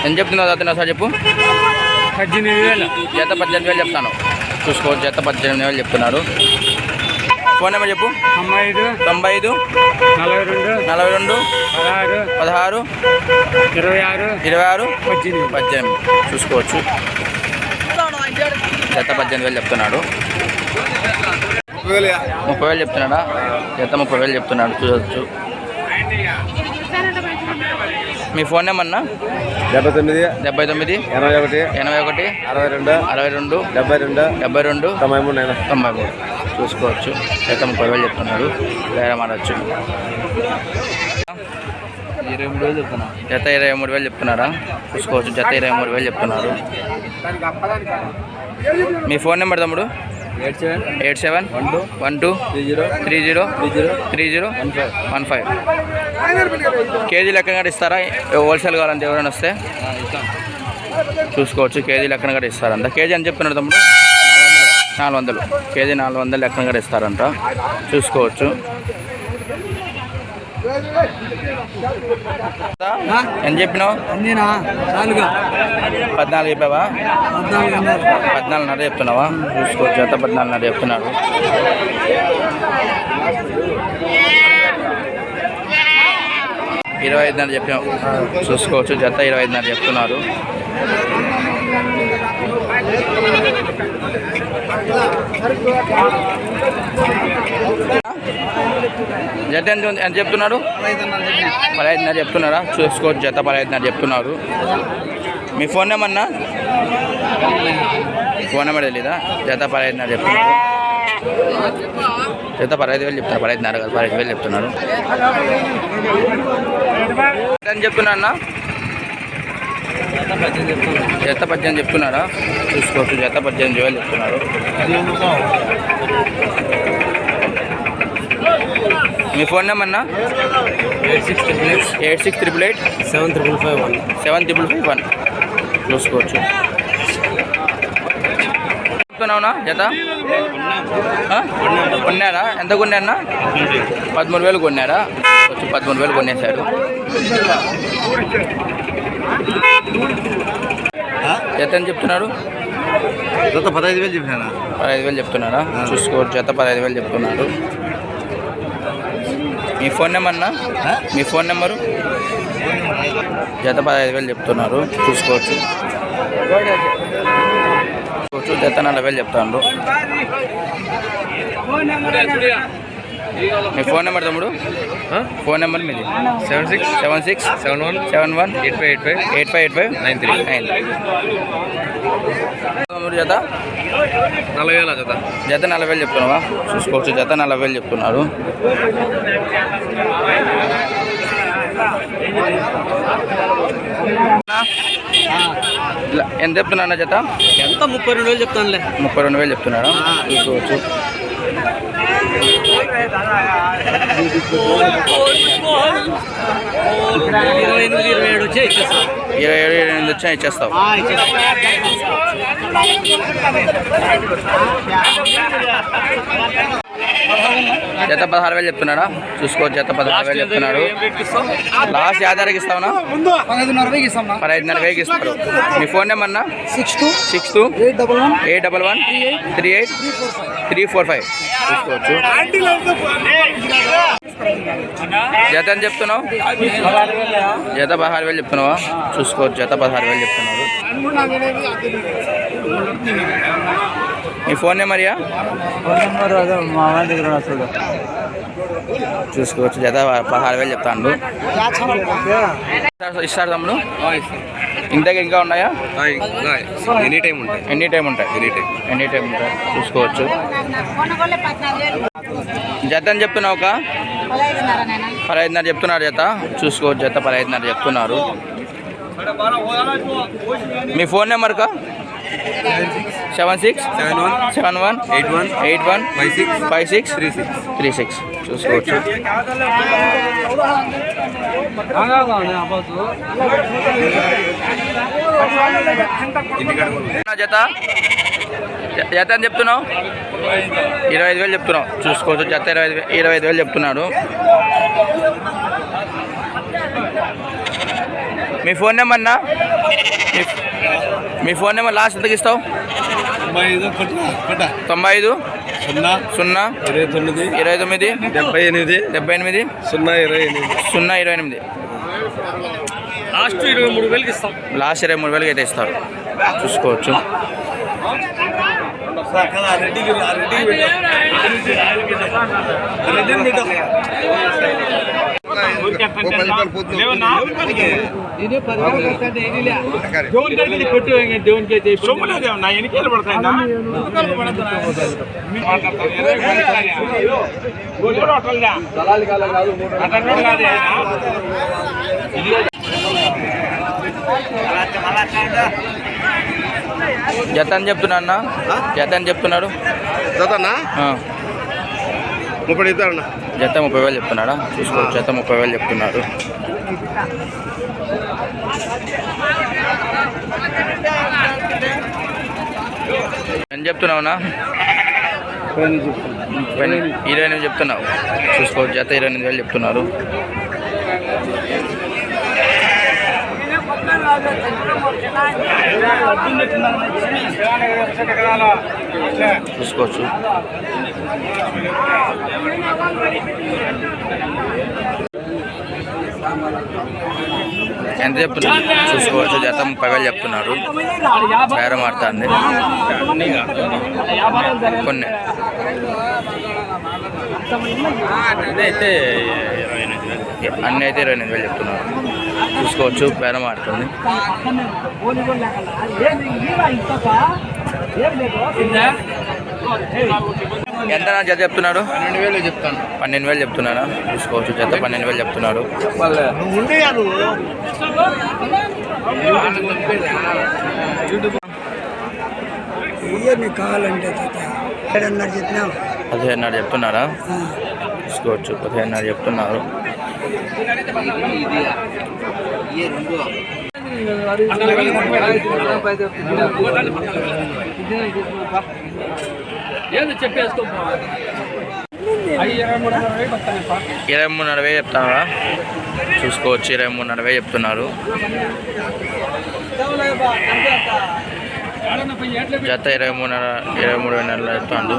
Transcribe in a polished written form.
ఎంత చెప్తున్నావు తాత ఒకసారి చెప్పు. 18,000. జత 18,000 చెప్తాను. చూసుకోవచ్చు, జత 18,000 చెప్తున్నాడు. ఫోన్ నెంబర్ చెప్పు. 95 42 16 26 18. చూసుకోవచ్చు, జత 18,000 చెప్తున్నాడు. 30,000 చెప్తున్నాడా? జత 30,000 చెప్తున్నాడు. చూడవచ్చు. మీ ఫోన్ నెంబర్ అన్న? 79 81 62 62 72 93. చూసుకోవచ్చు, జత 30,000 చెప్తున్నాడు. వేరే మారచ్చు. 23,000 చెప్తున్నా. జత 23,000 చెప్తున్నారా? చూసుకోవచ్చు, జత 23,000 చెప్తున్నారు. మీ ఫోన్ నెంబర్ తమ్ముడు? 87 12 30 15. కేజీ లెక్కన కూడా ఇస్తారా? హోల్సేల్ కావాలంటే ఎవరైనా వస్తే చూసుకోవచ్చు, కేజీ లెక్కన కూడా ఇస్తారంట. కేజీ అని చెప్తున్నాడు తమ్ముడు? 400. కేజీ 400 లెక్కన కూడా ఇస్తారంట. చూసుకోవచ్చు. ఎంత చెప్పినావు? 14 చెప్పావా? 14.5 చెప్తున్నావా? చూసుకోవచ్చు, జత 14.5 చెప్తున్నాడు. ఇరవై 25.5 చెప్పాం. చూసుకోవచ్చు, జత 25.5 చెప్తున్నారు. జత ఎంత చెప్తున్నాడు? 15.5 చెప్తున్నారా? చూసుకోవచ్చు, జత 15.5 చెప్తున్నారు. మీ ఫోన్ నెంబర్ అన్నా? ఫోన్ నెంబర్ తెలీదా? జత 15.5 చెప్తున్నారు. జత 15,000 చెప్తున్నారు. 15.5 కాదు, 15,000 చెప్తున్నారు. ఎంత చెప్తున్నా అన్న? జత 18 చెప్తున్నారా? చూసుకోవచ్చు, జత 18,000 చెప్తున్నారు. మీ ఫోన్ నెంబర్ అన్న? 8688 7551. చూసుకోవచ్చు. చెప్తున్నావునా జత? కొన్నారా? ఎంత కొన్నారన్నా? 13,000 కొన్నారా? వచ్చి 13,000 కొనేశారు. జత ఎంత చెప్తున్నారు? జత 15,000 చెప్పినా. 15,000 చెప్తున్నారా? చూసుకోవచ్చు, జత 15,000 చెప్తున్నారు. మీ ఫోన్ నెంబర్ అన్నా? మీ ఫోన్ నెంబరు? జత 15,000 చెప్తున్నారు. చూసుకోవచ్చు, జత 40,000 చెప్తాను. మీ ఫోన్ నెంబర్ తమ్ముడు? ఫోన్ నెంబర్ మీది? 76 71 8585 93 జత 40,000 జత. జత 40,000 చెప్తున్నావా? చూసుకోవచ్చు, జత 40,000 చెప్తున్నారు. ఎంత చెప్తున్నా జత? ఎంత? 32,000 చెప్తానులే. 32,000 చెప్తున్నారా? చూసుకోవచ్చు. 27 వచ్చా ఇచ్చేస్తావు. జత 16,000 చెప్తున్నాడా? చూసుకోవచ్చు, జత 16,000 చెప్తున్నాడు. లాస్ట్ 50,000 ఇస్తావునా? 15,500 ఇస్తారు. మీ ఫోన్ నెంబర్ అన్నా? 62 811 38 345. చూసుకోవచ్చు. జత అని చెప్తున్నావు? జత 16,000 చెప్తున్నావా? చూసుకోవచ్చు, జత 16,000 చెప్తున్నారు. మీ ఫోన్ నెంబర్? చూసుకోవచ్చు, జత 16,000 చెప్తాను. ఇస్తారు తమ్ముడు? ఇంతగా ఇంకా ఉన్నాయా? ఎనీ టైం ఉంటాయి. చూసుకోవచ్చు. జత అని చెప్తున్నావు? ఒక 15,500 చెప్తున్నారు జత. చూసుకోవచ్చు, జత 15,500 చెప్తున్నారు. మీ ఫోన్ నెంబర్కా? 76 71 81 56 36. చూసుకోవచ్చు. జత జత అని చెప్తున్నావు? 25,000 చెప్తున్నావు. చూసుకోవచ్చు, జత 25,000 చెప్తున్నాడు. మీ ఫోన్ నెంబర్ అన్నా? మీ ఫోన్ నెంబర్ లాస్ట్ ఎంతకి ఇస్తావు? 95 0 29 78 028. లాస్ట్ 23,000కి ఇస్తాం. లాస్ట్ 23,000 అయితే ఇస్తారు, చూసుకోవచ్చు. జత అని చెప్తున్నా అన్న, జత అని చెప్తున్నాడు. జతనా ఆ. 30 ఇస్తారన్న. జత 30,000 చెప్తున్నాడా? చూసుకోవచ్చు, జత 30,000 చెప్తున్నాడు. ఎంత చెప్తున్నావునా? 28 చెప్తున్నావు. చూసుకోవచ్చు, జత 28,000 చెప్తున్నారు. చూసుకోవచ్చు. ఎంత చెప్తున్నారు? చూసుకోవచ్చు, జత 30,000 చెప్తున్నారు. బేరం ఆడుతుంది కొన్ని. అన్నీ అయితే 28,000 చెప్తున్నారు. చూసుకోవచ్చు, బేరం ఆడుతుంది. ఎంత జత చెప్తున్నాడు? 12,000 చెప్తాను. 12,000 చెప్తున్నారా? చూసుకోవచ్చు, జత 12,000 చెప్తున్నారు. కావాలంటే 15,500 చెప్తున్నారా? చూసుకోవచ్చు, 15,500 చెప్తున్నారు. ఇరవై 23,500 చెప్తున్నారా? చూసుకోవచ్చు, 23,500 చెప్తున్నారు. జత 23,500 చెప్తాడు.